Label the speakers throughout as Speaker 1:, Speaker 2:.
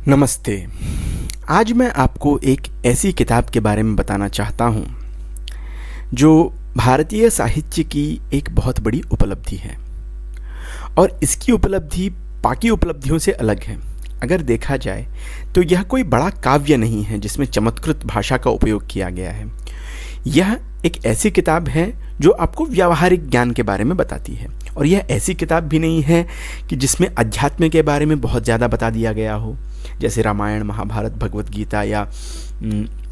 Speaker 1: नमस्ते। आज मैं आपको एक ऐसी किताब के बारे में बताना चाहता हूँ जो भारतीय साहित्य की एक बहुत बड़ी उपलब्धि है और इसकी उपलब्धि बाकी उपलब्धियों से अलग है। अगर देखा जाए तो यह कोई बड़ा काव्य नहीं है जिसमें चमत्कृत भाषा का उपयोग किया गया है। यह एक ऐसी किताब है जो आपको व्यावहारिक ज्ञान के बारे में बताती है और यह ऐसी किताब भी नहीं है कि जिसमें अध्यात्म के बारे में बहुत ज़्यादा बता दिया गया हो, जैसे रामायण, महाभारत, भगवत गीता या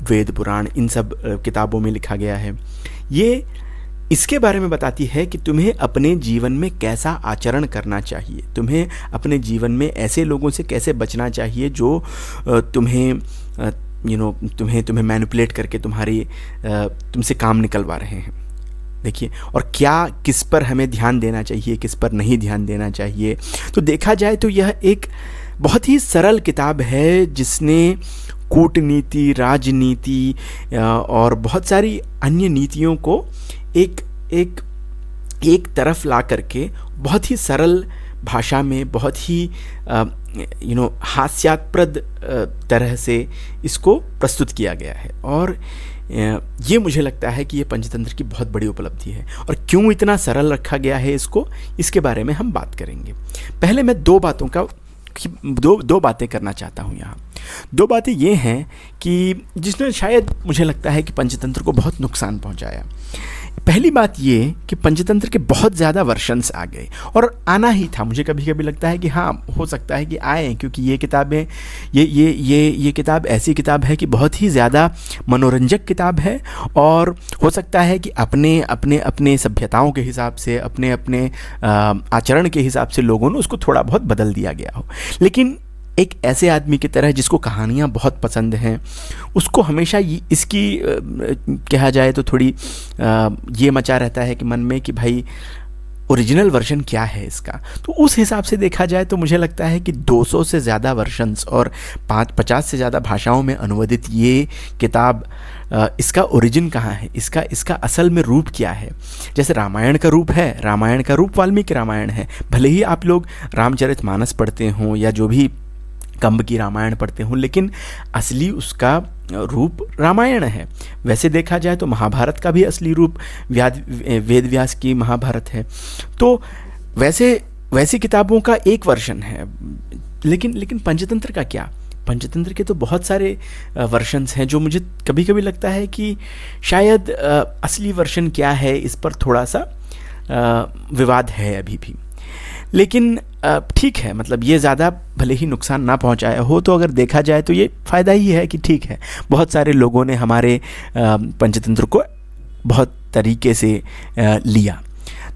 Speaker 1: वेद पुराण इन सब किताबों में लिखा गया है। ये इसके बारे में बताती है कि तुम्हें अपने जीवन में कैसा आचरण करना चाहिए, तुम्हें अपने जीवन में ऐसे लोगों से कैसे बचना चाहिए जो तुम्हें मैनिपुलेट करके तुमसे काम निकलवा रहे हैं। देखिए, और क्या किस पर हमें ध्यान देना चाहिए, किस पर नहीं ध्यान देना चाहिए। तो देखा जाए तो यह एक बहुत ही सरल किताब है जिसने कूटनीति, राजनीति और बहुत सारी अन्य नीतियों को एक तरफ ला करके बहुत ही सरल भाषा में, बहुत ही हास्यास्पद तरह से इसको प्रस्तुत किया गया है। और ये मुझे लगता है कि ये पंचतंत्र की बहुत बड़ी उपलब्धि है। और क्यों इतना सरल रखा गया है इसके बारे में हम बात करेंगे। पहले मैं दो बातें करना चाहता हूँ यहाँ। दो बातें ये हैं कि जिसने शायद मुझे लगता है कि पंचतंत्र को बहुत नुकसान पहुँचाया। पहली बात ये कि पंचतंत्र के बहुत ज़्यादा वर्शन्स आ गए और आना ही था। मुझे कभी कभी लगता है कि हाँ, हो सकता है कि आए, क्योंकि ये किताबें ये किताब ऐसी किताब है कि बहुत ही ज़्यादा मनोरंजक किताब है और हो सकता है कि अपने सभ्यताओं के हिसाब से, अपने आचरण के हिसाब से लोगों ने उसको थोड़ा बहुत बदल दिया गया हो। लेकिन एक ऐसे आदमी की तरह जिसको कहानियाँ बहुत पसंद हैं, उसको हमेशा इसकी कहा जाए तो थोड़ी ये मचा रहता है कि मन में कि भाई ओरिजिनल वर्जन क्या है इसका। तो उस हिसाब से देखा जाए तो मुझे लगता है कि 200 से ज़्यादा वर्शन्स और 50 से ज़्यादा भाषाओं में अनुवादित ये किताब, इसका ओरिजिन कहाँ है, इसका असल में रूप क्या है। जैसे रामायण का रूप है, रामायण का रूप वाल्मीकि रामायण है। भले ही आप लोग रामचरितमानस पढ़ते हों या जो भी कंब की रामायण पढ़ते हों, लेकिन असली उसका रूप रामायण है। वैसे देखा जाए तो महाभारत का भी असली रूप वेद व्यास की महाभारत है। तो वैसी किताबों का एक वर्जन है। लेकिन पंचतंत्र का क्या? पंचतंत्र के तो बहुत सारे वर्शन्स हैं जो मुझे कभी कभी लगता है कि शायद असली वर्शन क्या है, इस पर थोड़ा सा विवाद है अभी भी। लेकिन ठीक है, मतलब ये ज़्यादा भले ही नुकसान ना पहुंचाया हो, तो अगर देखा जाए तो ये फ़ायदा ही है कि ठीक है, बहुत सारे लोगों ने हमारे पंचतंत्र को बहुत तरीके से लिया।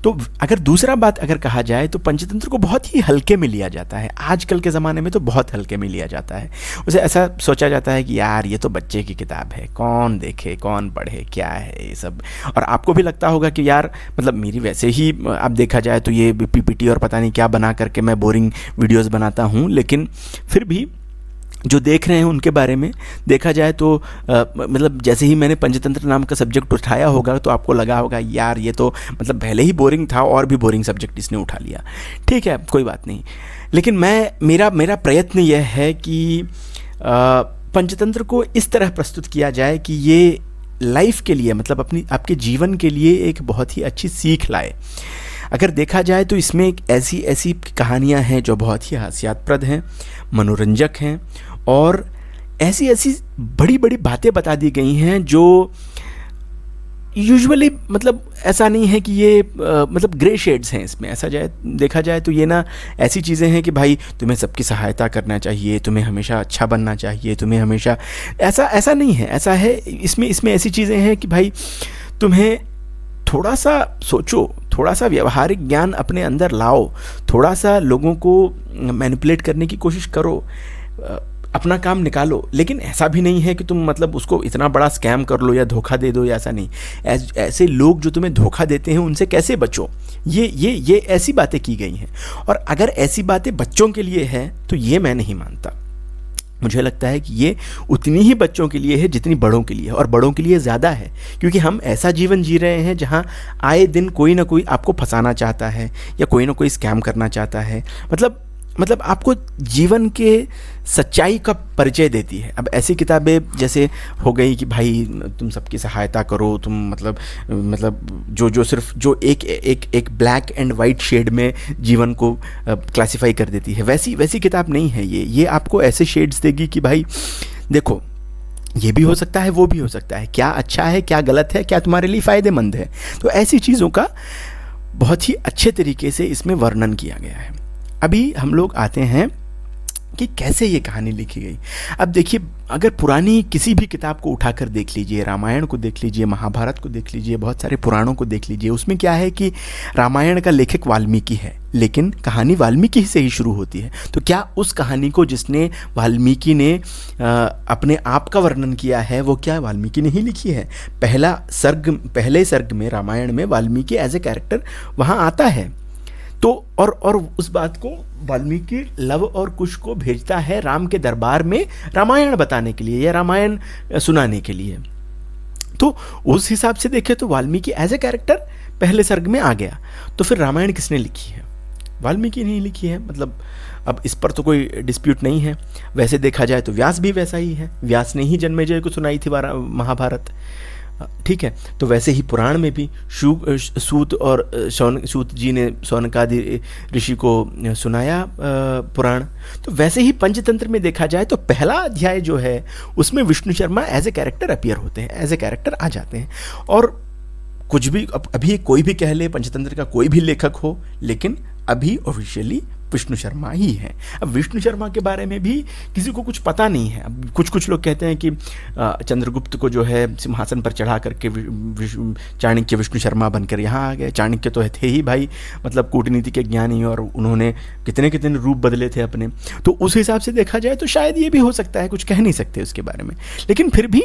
Speaker 1: तो अगर दूसरा बात अगर कहा जाए तो पंचतंत्र को बहुत ही हल्के में लिया जाता है। आजकल के ज़माने में तो बहुत हल्के में लिया जाता है। उसे ऐसा सोचा जाता है कि यार ये तो बच्चे की किताब है, कौन देखे, कौन पढ़े, क्या है ये सब। और आपको भी लगता होगा कि यार, मतलब मेरी वैसे ही अब देखा जाए तो ये पीपीटी और पता नहीं क्या बना करके मैं बोरिंग वीडियोज़ बनाता हूँ, लेकिन फिर भी जो देख रहे हैं उनके बारे में देखा जाए तो मतलब जैसे ही मैंने पंचतंत्र नाम का सब्जेक्ट उठाया होगा तो आपको लगा होगा यार ये तो मतलब पहले ही बोरिंग था और भी बोरिंग सब्जेक्ट इसने उठा लिया। ठीक है, कोई बात नहीं। लेकिन मेरा प्रयत्न यह है कि पंचतंत्र को इस तरह प्रस्तुत किया जाए कि ये लाइफ के लिए, मतलब आपके जीवन के लिए एक बहुत ही अच्छी सीख लाए। अगर देखा जाए तो इसमें एक ऐसी कहानियाँ हैं जो बहुत ही हास्यास्पद हैं, मनोरंजक हैं और ऐसी बड़ी बातें बता दी गई हैं जो यूजुअली, मतलब ऐसा नहीं है कि ये मतलब ग्रे शेड्स हैं इसमें। देखा जाए तो ये ना ऐसी चीज़ें हैं कि भाई तुम्हें सबकी सहायता करना चाहिए, तुम्हें हमेशा अच्छा बनना चाहिए, तुम्हें हमेशा ऐसा नहीं है। ऐसा है इसमें ऐसी चीज़ें हैं कि भाई तुम्हें थोड़ा सा सोचो, थोड़ा सा व्यवहारिक ज्ञान अपने अंदर लाओ, थोड़ा सा लोगों को मैनिपुलेट करने की कोशिश करो, अपना काम निकालो। लेकिन ऐसा भी नहीं है कि तुम मतलब उसको इतना बड़ा स्कैम कर लो या धोखा दे दो, या ऐसा नहीं। ऐसे लोग जो तुम्हें धोखा देते हैं उनसे कैसे बचो, ये ऐसी बातें की गई हैं। और अगर ऐसी बातें बच्चों के लिए है तो ये मैं नहीं मानता। मुझे लगता है कि ये उतनी ही बच्चों के लिए है जितनी बड़ों के लिए है, और बड़ों के लिए ज़्यादा है, क्योंकि हम ऐसा जीवन जी रहे हैं जहाँ आए दिन कोई ना कोई आपको फंसाना चाहता है या कोई ना कोई स्कैम करना चाहता है। मतलब मतलब आपको जीवन के सच्चाई का परिचय देती है। अब ऐसी किताबें जैसे हो गई कि भाई तुम सबकी सहायता करो, तुम मतलब जो सिर्फ जो एक ब्लैक एंड वाइट शेड में जीवन को क्लासिफाई कर देती है, वैसी किताब नहीं है ये आपको ऐसे शेड्स देगी कि भाई देखो ये भी हो सकता है, वो भी हो सकता है, क्या अच्छा है, क्या गलत है, क्या तुम्हारे लिए फ़ायदेमंद है। तो ऐसी चीज़ों का बहुत ही अच्छे तरीके से इसमें वर्णन किया गया है। अभी हम लोग आते हैं कि कैसे ये कहानी लिखी गई। अब देखिए, अगर पुरानी किसी भी किताब को उठाकर देख लीजिए, रामायण को देख लीजिए, महाभारत को देख लीजिए, बहुत सारे पुराणों को देख लीजिए, उसमें क्या है कि रामायण का लेखक वाल्मीकि है, लेकिन कहानी वाल्मीकि से ही शुरू होती है। तो क्या उस कहानी को जिसने वाल्मीकि ने अपने आप का वर्णन किया है, वो क्या वाल्मीकि ने ही लिखी है? पहले सर्ग में रामायण में वाल्मीकि एज ए कैरेक्टर वहाँ आता है। तो और उस बात को वाल्मीकि लव और कुश को भेजता है राम के दरबार में रामायण बताने के लिए या रामायण सुनाने के लिए। तो उस हिसाब से देखें तो वाल्मीकि एज ए कैरेक्टर पहले सर्ग में आ गया। तो फिर रामायण किसने लिखी है? वाल्मीकि ने लिखी है। मतलब अब इस पर तो कोई डिस्प्यूट नहीं है। वैसे देखा जाए तो व्यास भी वैसा ही है, व्यास ने ही जन्मेजय को सुनाई थी महाभारत, ठीक है। तो वैसे ही पुराण में भी सूत जी ने शौनकादि ऋषि को सुनाया पुराण। तो वैसे ही पंचतंत्र में देखा जाए तो पहला अध्याय जो है उसमें Vishnu Sharma as a character appear होते हैं, एज ए कैरेक्टर आ जाते हैं। और कुछ भी अभी कोई भी कह ले, पंचतंत्र का कोई भी लेखक हो, लेकिन अभी ऑफिशियली विष्णु शर्मा ही है। अब विष्णु शर्मा के बारे में भी किसी को कुछ पता नहीं है। अब कुछ लोग कहते हैं कि चंद्रगुप्त को जो है सिंहासन पर चढ़ा करके चाणक्य विष्णु शर्मा बनकर यहाँ आ गए। चाणक्य तो थे ही भाई, मतलब कूटनीति के ज्ञानी, और उन्होंने कितने कितने रूप बदले थे अपने। तो उस हिसाब से देखा जाए तो शायद ये भी हो सकता है, कुछ कह नहीं सकते उसके बारे में। लेकिन फिर भी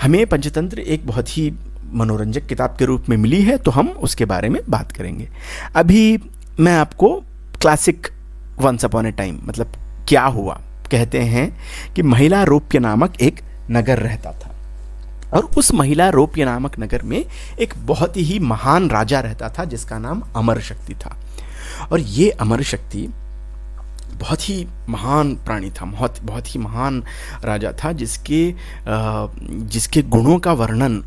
Speaker 1: हमें पंचतंत्र एक बहुत ही मनोरंजक किताब के रूप में मिली है, तो हम उसके बारे में बात करेंगे। अभी मैं आपको classic once upon a time, मतलब क्या हुआ, कहते हैं कि महिला रोप्य नामक एक नगर रहता था, और उस महिला रोप्य नामक नगर में एक बहुत ही महान राजा रहता था जिसका नाम अमर शक्ति था। और ये अमर शक्ति बहुत ही महान प्राणी था, बहुत ही महान राजा था, जिसके गुणों का वर्णन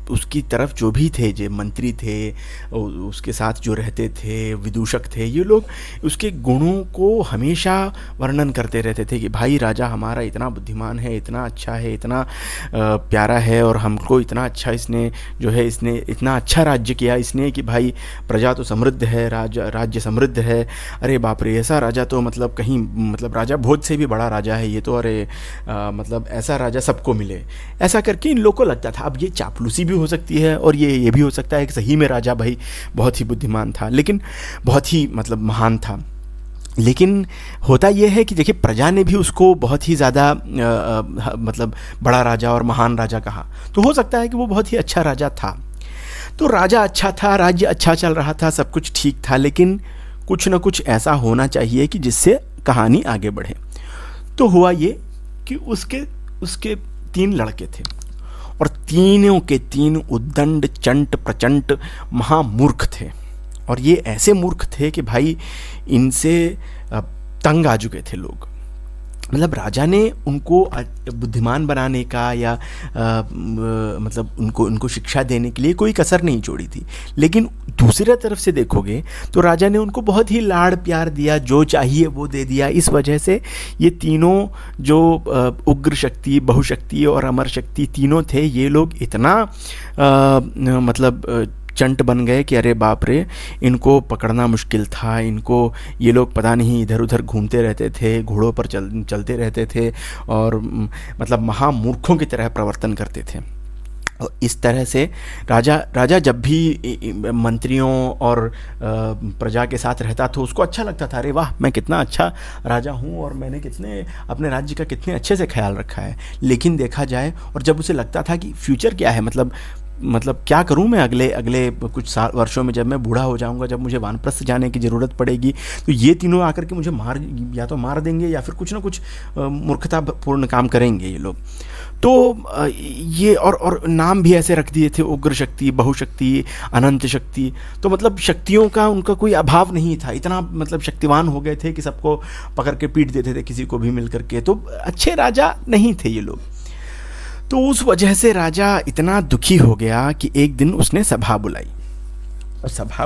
Speaker 1: उसकी तरफ जो भी थे, जो मंत्री थे, उसके साथ जो रहते थे, विदूषक थे, ये लोग उसके गुणों को हमेशा वर्णन करते रहते थे कि भाई राजा हमारा इतना बुद्धिमान है, इतना अच्छा है, इतना प्यारा है, और हमको इतना अच्छा इसने इतना अच्छा राज्य किया इसने कि भाई प्रजा तो समृद्ध है, राज्य समृद्ध है। अरे बाप रे, ऐसा राजा तो मतलब कहीं, मतलब राजा भोज से भी बड़ा राजा है ये तो, अरे मतलब ऐसा राजा सबको मिले, ऐसा करके इन लोगों को लगता था। अब ये चापलूसी भी हो सकती है, और ये भी हो सकता है कि सही में राजा भाई बहुत ही बुद्धिमान था, लेकिन बहुत ही मतलब महान था। लेकिन होता यह है कि देखिए, प्रजा ने भी उसको बहुत ही ज़्यादा मतलब बड़ा राजा और महान राजा कहा, तो हो सकता है कि वो बहुत ही अच्छा राजा था। तो राजा अच्छा था, राज्य अच्छा चल रहा था, सब कुछ ठीक था, लेकिन कुछ ना कुछ ऐसा होना चाहिए कि जिससे कहानी आगे बढ़े। तो हुआ ये कि उसके 3 लड़के थे, और तीनों के 3 उद्दंड, चंट, प्रचंड, महामूर्ख थे। और ये ऐसे मूर्ख थे कि भाई इनसे तंग आ चुके थे लोग। मतलब राजा ने उनको बुद्धिमान बनाने का या मतलब उनको शिक्षा देने के लिए कोई कसर नहीं छोड़ी थी। लेकिन दूसरी तरफ से देखोगे तो राजा ने उनको बहुत ही लाड़ प्यार दिया, जो चाहिए वो दे दिया। इस वजह से ये तीनों जो उग्र शक्ति, बहुशक्ति और अमर शक्ति तीनों थे, ये लोग इतना मतलब चंट बन गए कि अरे बाप रे, इनको पकड़ना मुश्किल था। ये लोग पता नहीं इधर उधर घूमते रहते थे, घोड़ों पर चलते रहते थे, और मतलब महामूर्खों की तरह प्रवर्तन करते थे। और इस तरह से राजा जब भी मंत्रियों और प्रजा के साथ रहता था, उसको अच्छा लगता था, अरे वाह मैं कितना अच्छा राजा हूँ और मैंने अपने राज्य का कितने अच्छे से ख्याल रखा है। लेकिन देखा जाए, और जब उसे लगता था कि फ्यूचर क्या है, मतलब मतलब क्या करूं मैं अगले अगले कुछ साल वर्षों में, जब मैं बूढ़ा हो जाऊंगा, जब मुझे वानप्रस्थ जाने की ज़रूरत पड़ेगी, तो ये तीनों आकर के मुझे या तो मार देंगे या फिर कुछ ना कुछ मूर्खतापूर्ण काम करेंगे ये लोग। तो ये और नाम भी ऐसे रख दिए थे, उग्र शक्ति, बहुशक्ति, अनंत शक्ति। तो मतलब शक्तियों का उनका कोई अभाव नहीं था, इतना मतलब शक्तिवान हो गए थे कि सबको पकड़ के पीट देते थे किसी को भी मिल करके। तो अच्छे राजा नहीं थे ये लोग। तो उस वजह से राजा इतना दुखी हो गया कि एक दिन उसने सभा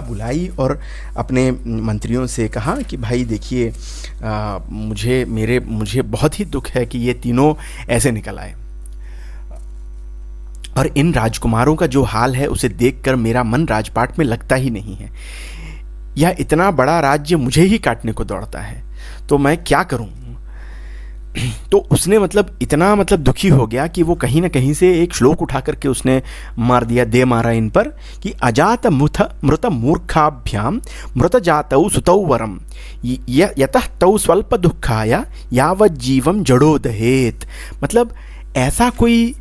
Speaker 1: बुलाई और अपने मंत्रियों से कहा कि भाई देखिए, मुझे बहुत ही दुख है कि ये तीनों ऐसे निकल आए, और इन राजकुमारों का जो हाल है उसे देखकर मेरा मन राजपाट में लगता ही नहीं है। यह इतना बड़ा राज्य मुझे ही काटने को दौड़ता है, तो मैं क्या करूं। तो उसने मतलब इतना मतलब दुखी हो गया कि वो कहीं ना कहीं से एक श्लोक उठा करके उसने मारा इन पर कि अजात मृत मूर्खाभ्याम मृत जातौ सुतौ वरम यतः तौ स्वल्प दुखाय यावत जीवम जड़ो दहेत। मतलब ऐसा कोई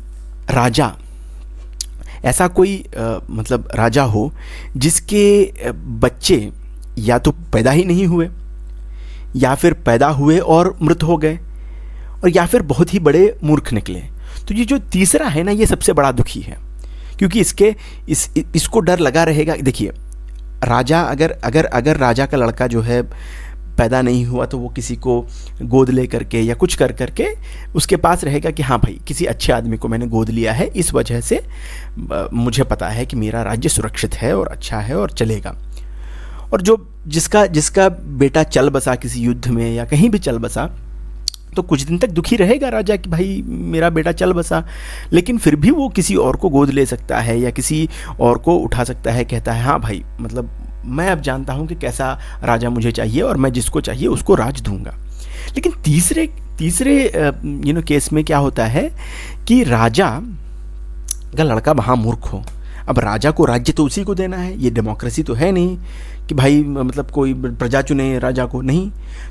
Speaker 1: मतलब राजा हो जिसके बच्चे या तो पैदा ही नहीं हुए, या फिर पैदा हुए और मृत हो गए, और या फिर बहुत ही बड़े मूर्ख निकले। तो ये जो तीसरा है ना, ये सबसे बड़ा दुखी है, क्योंकि इसको डर लगा रहेगा। देखिए, राजा अगर राजा का लड़का जो है पैदा नहीं हुआ, तो वो किसी को गोद ले करके या कुछ कर करके उसके पास रहेगा कि हाँ भाई, किसी अच्छे आदमी को मैंने गोद लिया है, इस वजह से मुझे पता है कि मेरा राज्य सुरक्षित है और अच्छा है और चलेगा। और जिसका बेटा चल बसा किसी युद्ध में या कहीं भी चल बसा, तो कुछ दिन तक दुखी रहेगा राजा कि भाई मेरा बेटा चल बसा, लेकिन फिर भी वो किसी और को गोद ले सकता है या किसी और को उठा सकता है, कहता है हाँ भाई, मतलब मैं अब जानता हूँ कि कैसा राजा मुझे चाहिए और मैं जिसको चाहिए उसको राज दूंगा। लेकिन तीसरे केस में क्या होता है कि राजा का लड़का वहाँ मूर्ख हो। अब राजा को राज्य तो उसी को देना है, ये डेमोक्रेसी तो है नहीं कि भाई मतलब कोई प्रजा चुने राजा को, नहीं।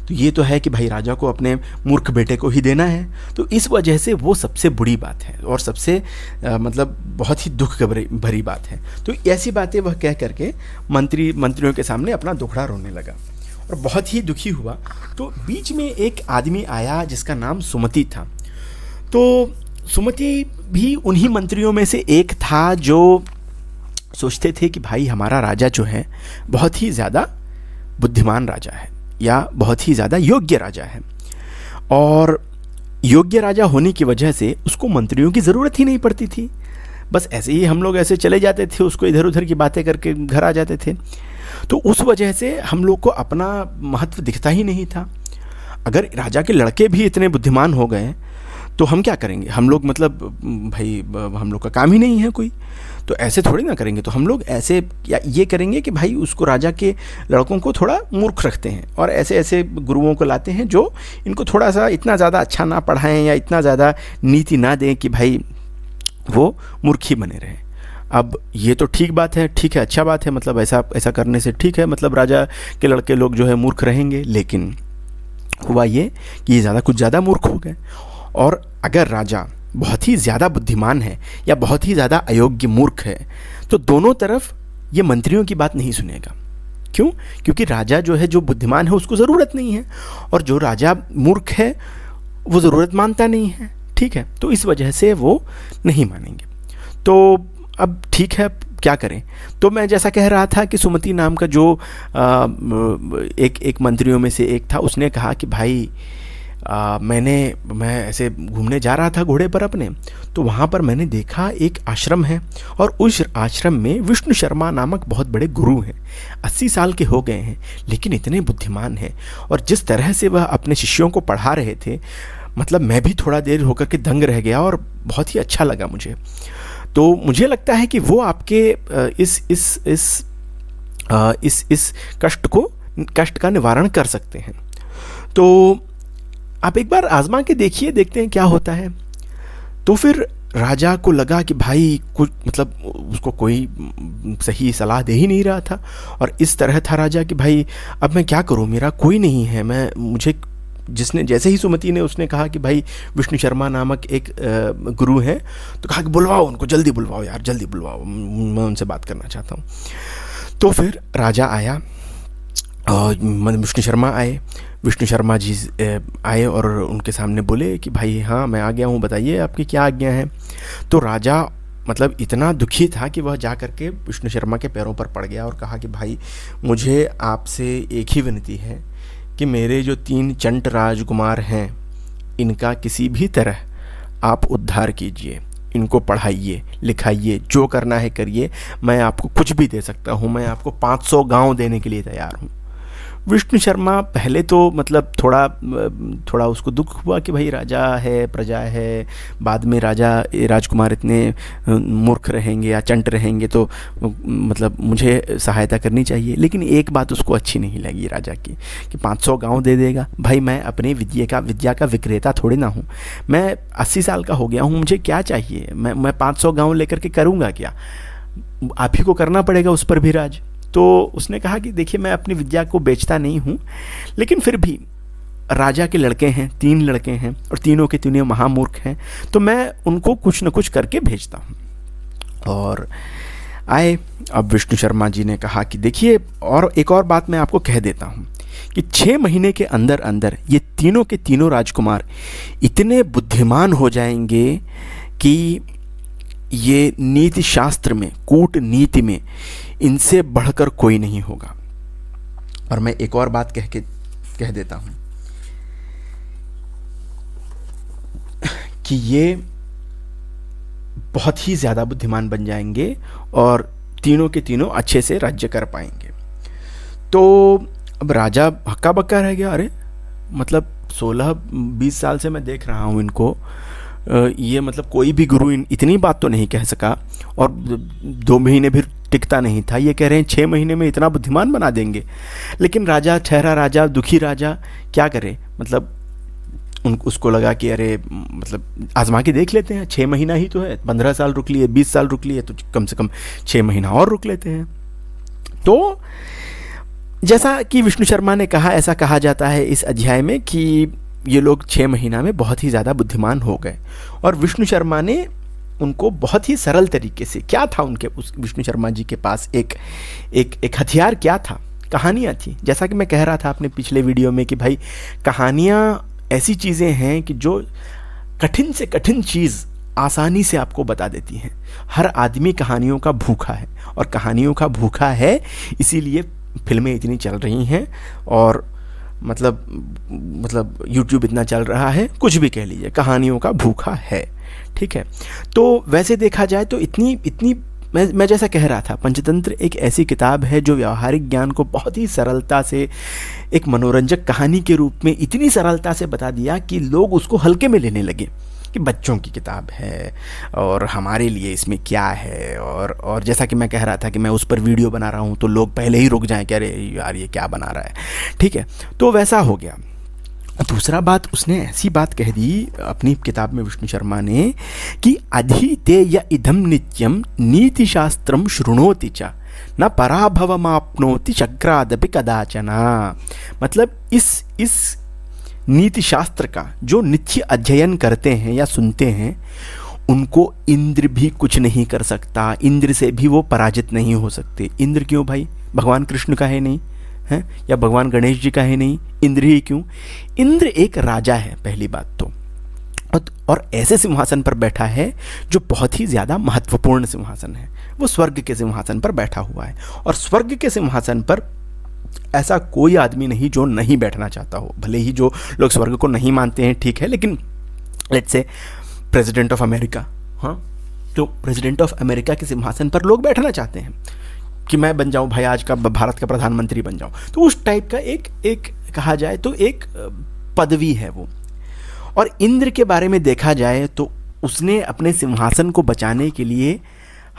Speaker 1: तो ये तो है कि भाई राजा को अपने मूर्ख बेटे को ही देना है। तो इस वजह से वो सबसे बुरी बात है और सबसे मतलब बहुत ही दुख भरी बात है। तो ऐसी बातें वह कह करके मंत्रियों के सामने अपना दुखड़ा रोने लगा और बहुत ही दुखी हुआ। तो बीच में एक आदमी आया जिसका नाम सुमति था। तो सुमति भी उन्हीं मंत्रियों में से एक था जो सोचते थे कि भाई हमारा राजा जो है बहुत ही ज़्यादा बुद्धिमान राजा है या बहुत ही ज़्यादा योग्य राजा है, और योग्य राजा होने की वजह से उसको मंत्रियों की ज़रूरत ही नहीं पड़ती थी। बस ऐसे ही हम लोग ऐसे चले जाते थे, उसको इधर उधर की बातें करके घर आ जाते थे। तो उस वजह से हम लोग को अपना महत्व दिखता ही नहीं था। अगर राजा के लड़के भी इतने बुद्धिमान हो गए तो हम क्या करेंगे, हम लोग मतलब भाई हम लोग का काम ही नहीं है कोई, तो ऐसे थोड़ी ना करेंगे। तो हम लोग ऐसे ये करेंगे कि भाई उसको राजा के लड़कों को थोड़ा मूर्ख रखते हैं और ऐसे ऐसे गुरुओं को लाते हैं जो इनको थोड़ा सा इतना ज़्यादा अच्छा ना पढ़ाएं या इतना ज़्यादा नीति ना दें कि भाई वो मूर्ख ही बने रहें। अब ये तो ठीक बात है, ठीक है, अच्छा बात है, मतलब ऐसा करने से ठीक है, मतलब राजा के लड़के लोग जो है मूर्ख रहेंगे। लेकिन हुआ ये कि ये कुछ ज़्यादा मूर्ख हो गए। और अगर राजा बहुत ही ज़्यादा बुद्धिमान है या बहुत ही ज़्यादा अयोग्य मूर्ख है, तो दोनों तरफ ये मंत्रियों की बात नहीं सुनेगा। क्यों? क्योंकि राजा जो है, जो बुद्धिमान है उसको ज़रूरत नहीं है, और जो राजा मूर्ख है वो ज़रूरत मानता नहीं है। ठीक है, तो इस वजह से वो नहीं मानेंगे। तो अब ठीक है, क्या करें। तो मैं जैसा कह रहा था कि सुमति नाम का जो एक मंत्रियों में से एक था, उसने कहा कि भाई मैं ऐसे घूमने जा रहा था घोड़े पर अपने, तो वहाँ पर मैंने देखा एक आश्रम है, और उस आश्रम में विष्णु शर्मा नामक बहुत बड़े गुरु हैं। 80 साल के हो गए हैं, लेकिन इतने बुद्धिमान हैं, और जिस तरह से वह अपने शिष्यों को पढ़ा रहे थे, मतलब मैं भी थोड़ा देर होकर के दंग रह गया और बहुत ही अच्छा लगा मुझे। तो मुझे लगता है कि वो आपके इस कष्ट का निवारण कर सकते हैं। तो आप एक बार आजमा के देखते हैं क्या होता है। तो फिर राजा को लगा कि भाई कुछ मतलब उसको कोई सही सलाह दे ही नहीं रहा था, और इस तरह था राजा कि भाई अब मैं क्या करूं, मेरा कोई नहीं है, मुझे जिसने जैसे ही सुमति ने उसने कहा कि भाई विष्णु शर्मा नामक एक गुरु हैं, तो कहा कि बुलवाओ उनको, जल्दी बुलवाओ यार, जल्दी बुलवाओ, मैं उनसे बात करना चाहता हूँ। तो फिर राजा आया और विष्णु शर्मा आए। विष्णु शर्मा जी आए और उनके सामने बोले कि भाई हाँ मैं आ गया हूँ, बताइए आपकी क्या आज्ञा है। तो राजा मतलब इतना दुखी था कि वह जा कर के विष्णु शर्मा के पैरों पर पड़ गया और कहा कि भाई मुझे आपसे एक ही विनती है कि मेरे जो 3 चंट राजकुमार हैं इनका किसी भी तरह आप उद्धार कीजिए, इनको पढ़ाइए लिखाइए, जो करना है करिए, मैं आपको कुछ भी दे सकता हूँ, मैं आपको 500 गांव देने के लिए तैयार हूँ। विष्णु शर्मा पहले तो मतलब थोड़ा उसको दुख हुआ कि भाई राजा है, प्रजा है, बाद में राजकुमार इतने मूर्ख रहेंगे या चंट रहेंगे तो मतलब मुझे सहायता करनी चाहिए। लेकिन एक बात उसको अच्छी नहीं लगी राजा की कि 500 गांव दे देगा। भाई मैं अपने विद्या का विक्रेता थोड़ी ना हूँ, मैं 80 साल का हो गया हूँ, मुझे क्या चाहिए, मैं 500 गांव लेकर के करूँगा क्या, आप ही को करना पड़ेगा उस पर भी राज। तो उसने कहा कि देखिए मैं अपनी विद्या को बेचता नहीं हूँ, लेकिन फिर भी राजा के लड़के हैं, 3 लड़के हैं और तीनों के तीनों महामूर्ख हैं, तो मैं उनको कुछ न कुछ करके भेजता हूँ। और आए। अब विष्णु शर्मा जी ने कहा कि देखिए और एक और बात मैं आपको कह देता हूँ कि 6 महीने के अंदर अंदर ये तीनों के तीनों राजकुमार इतने बुद्धिमान हो जाएंगे कि ये नीति शास्त्र में, कूटनीति में इनसे बढ़कर कोई नहीं होगा। और मैं एक और बात कह देता हूं कि ये बहुत ही ज़्यादा बुद्धिमान बन जाएंगे और तीनों के तीनों अच्छे से राज्य कर पाएंगे। तो अब राजा हक्का बक्का रह गया, अरे मतलब 16-20 साल से मैं देख रहा हूँ इनको, ये मतलब कोई भी गुरु इतनी बात तो नहीं कह सका, और 2 महीने भी टिकता नहीं था, ये कह रहे हैं 6 महीने में इतना बुद्धिमान बना देंगे। लेकिन राजा, ठहरा राजा, दुखी राजा क्या करे, मतलब उसको लगा कि अरे मतलब आजमा के देख लेते हैं, 6 महीना ही तो है, 15 साल रुक लिए, 20 साल रुक लिए, तो कम से कम 6 महीना और रुक लेते हैं। तो जैसा कि विष्णु शर्मा ने कहा, ऐसा कहा जाता है इस अध्याय में कि ये लोग 6 महीना में बहुत ही ज़्यादा बुद्धिमान हो गए। और विष्णु शर्मा ने उनको बहुत ही सरल तरीके से, क्या था उनके उस विष्णु शर्मा जी के पास एक हथियार क्या था, कहानियाँ थी। जैसा कि मैं कह रहा था अपने पिछले वीडियो में कि भाई कहानियाँ ऐसी चीज़ें हैं कि जो कठिन से कठिन चीज़ आसानी से आपको बता देती हैं। हर आदमी कहानियों का भूखा है, और कहानियों का भूखा है इसीलिए फिल्में इतनी चल रही हैं, और मतलब YouTube इतना चल रहा है, कुछ भी कह लीजिए, कहानियों का भूखा है। ठीक है, तो वैसे देखा जाए तो इतनी मैं जैसा कह रहा था, पंचतंत्र एक ऐसी किताब है जो व्यावहारिक ज्ञान को बहुत ही सरलता से एक मनोरंजक कहानी के रूप में इतनी सरलता से बता दिया कि लोग उसको हल्के में लेने लगे कि बच्चों की किताब है और हमारे लिए इसमें क्या है। और जैसा कि मैं कह रहा था कि मैं उस पर वीडियो बना रहा हूँ तो लोग पहले ही रुक जाएं कि अरे यार ये क्या बना रहा है। ठीक है, तो वैसा हो गया। दूसरा बात, उसने ऐसी बात कह दी अपनी किताब में विष्णु शर्मा ने कि अधीते य इदम नित्यम नीति शास्त्रम शृणोति च न पराभवमाप्नोति चक्रादपि कदाचना। मतलब इस नीति शास्त्र का जो नित्य अध्ययन करते हैं या सुनते हैं, उनको इंद्र भी कुछ नहीं कर सकता, इंद्र से भी वो पराजित नहीं हो सकते। इंद्र क्यों भाई? भगवान कृष्ण का है नहीं है, या भगवान गणेश जी का है नहीं, इंद्र ही क्यों? इंद्र एक राजा है पहली बात तो, और ऐसे सिंहासन पर बैठा है जो बहुत ही ज़्यादा महत्वपूर्ण सिंहासन है। वो स्वर्ग के सिंहासन पर बैठा हुआ है, और स्वर्ग के सिंहासन पर ऐसा कोई आदमी नहीं जो नहीं बैठना चाहता हो। भले ही जो लोग स्वर्ग को नहीं मानते हैं, ठीक है, लेकिन let's say president of America, हाँ, तो प्रेसिडेंट ऑफ अमेरिका के सिंहासन पर लोग बैठना चाहते हैं कि मैं बन जाऊं भाई, आज का भारत का प्रधानमंत्री बन जाऊं। तो उस टाइप का एक कहा जाए तो एक पदवी है वो। और इंद्र के बारे में देखा जाए तो उसने अपने सिंहासन को बचाने के लिए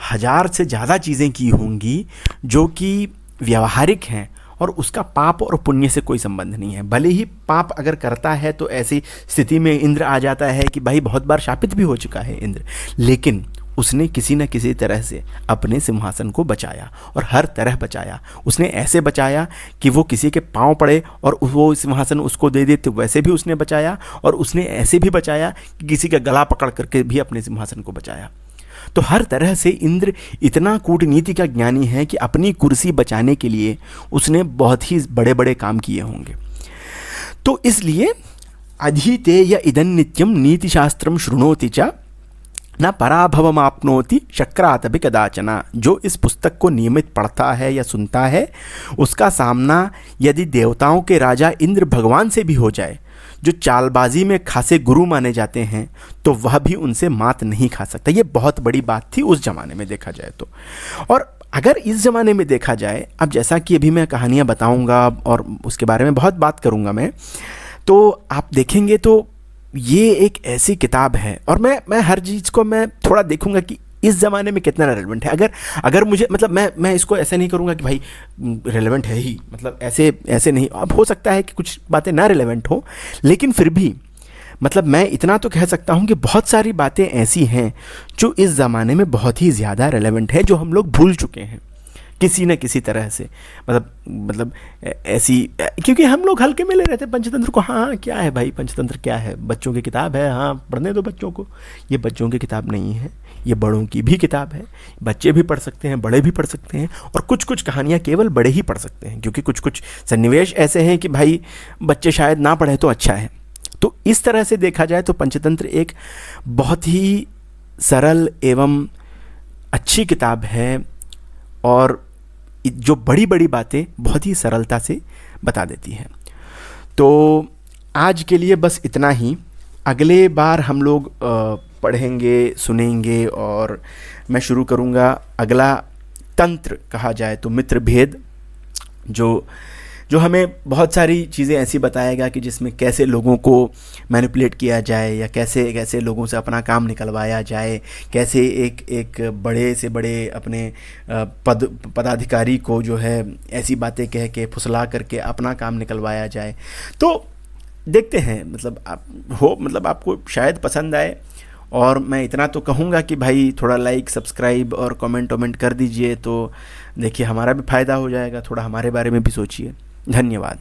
Speaker 1: 1000 से ज़्यादा चीज़ें की होंगी जो कि व्यावहारिक हैं, और उसका पाप और पुण्य से कोई संबंध नहीं है। भले ही पाप अगर करता है तो ऐसी स्थिति में इंद्र आ जाता है कि भाई बहुत बार शापित भी हो चुका है इंद्र, लेकिन उसने किसी न किसी तरह से अपने सिंहासन को बचाया, और हर तरह बचाया। उसने ऐसे बचाया कि वो किसी के पांव पड़े और वो सिंहासन उसको दे देते, वैसे भी उसने बचाया, और उसने ऐसे भी बचाया कि किसी का गला पकड़ करके भी अपने सिंहासन को बचाया। तो हर तरह से इंद्र इतना कूटनीति का ज्ञानी है कि अपनी कुर्सी बचाने के लिए उसने बहुत ही बड़े बड़े काम किए होंगे। तो इसलिए अधीते या इदं नित्यम नीतिशास्त्रम शृणोति च न पराभवमाप्नोति शक्रात भी कदाचना। जो इस पुस्तक को नियमित पढ़ता है या सुनता है, उसका सामना यदि देवताओं के राजा इंद्र भगवान से भी हो जाए, जो चालबाजी में खासे गुरु माने जाते हैं, तो वह भी उनसे मात नहीं खा सकता। ये बहुत बड़ी बात थी उस ज़माने में देखा जाए तो। और अगर इस ज़माने में देखा जाए, अब जैसा कि अभी मैं कहानियाँ बताऊँगा और उसके बारे में बहुत बात करूँगा मैं, तो आप देखेंगे तो ये एक ऐसी किताब है, और मैं हर चीज़ को मैं थोड़ा देखूंगा कि इस ज़माने में कितना रेलेवेंट है। अगर मुझे मतलब मैं इसको ऐसे नहीं करूँगा कि भाई रेलेवेंट है ही, मतलब ऐसे नहीं। अब हो सकता है कि कुछ बातें ना रेलेवेंट हो, लेकिन फिर भी मतलब मैं इतना तो कह सकता हूँ कि बहुत सारी बातें ऐसी हैं जो इस ज़माने में बहुत ही ज़्यादा रेलेवेंट है, जो हम लोग भूल चुके हैं किसी न किसी तरह से। मतलब ऐसी, क्योंकि हम लोग हल्के में ले रहे थे पंचतंत्र को। हाँ क्या है भाई, पंचतंत्र क्या है, बच्चों की किताब है, हाँ पढ़ने दो बच्चों को। ये बच्चों की किताब नहीं है, ये बड़ों की भी किताब है। बच्चे भी पढ़ सकते हैं, बड़े भी पढ़ सकते हैं, और कुछ कुछ कहानियाँ केवल बड़े ही पढ़ सकते हैं, क्योंकि कुछ कुछ सन्निवेश ऐसे हैं कि भाई बच्चे शायद ना पढ़े तो अच्छा है। तो इस तरह से देखा जाए तो पंचतंत्र एक बहुत ही सरल एवं अच्छी किताब है, और जो बड़ी बड़ी बातें बहुत ही सरलता से बता देती है। तो आज के लिए बस इतना ही। अगले बार हम लोग पढ़ेंगे, सुनेंगे, और मैं शुरू करूँगा अगला तंत्र कहा जाए तो मित्र भेद, जो हमें बहुत सारी चीज़ें ऐसी बताएगा कि जिसमें कैसे लोगों को मैनिपुलेट किया जाए, या कैसे कैसे लोगों से अपना काम निकलवाया जाए, कैसे एक बड़े से बड़े अपने पदाधिकारी को जो है ऐसी बातें कह के फुसला करके अपना काम निकलवाया जाए। तो देखते हैं, मतलब आपको शायद पसंद आए। और मैं इतना तो कहूँगा कि भाई थोड़ा लाइक, सब्सक्राइब और कमेंट कर दीजिए, तो देखिए हमारा भी फ़ायदा हो जाएगा। थोड़ा हमारे बारे में भी सोचिए। धन्यवाद।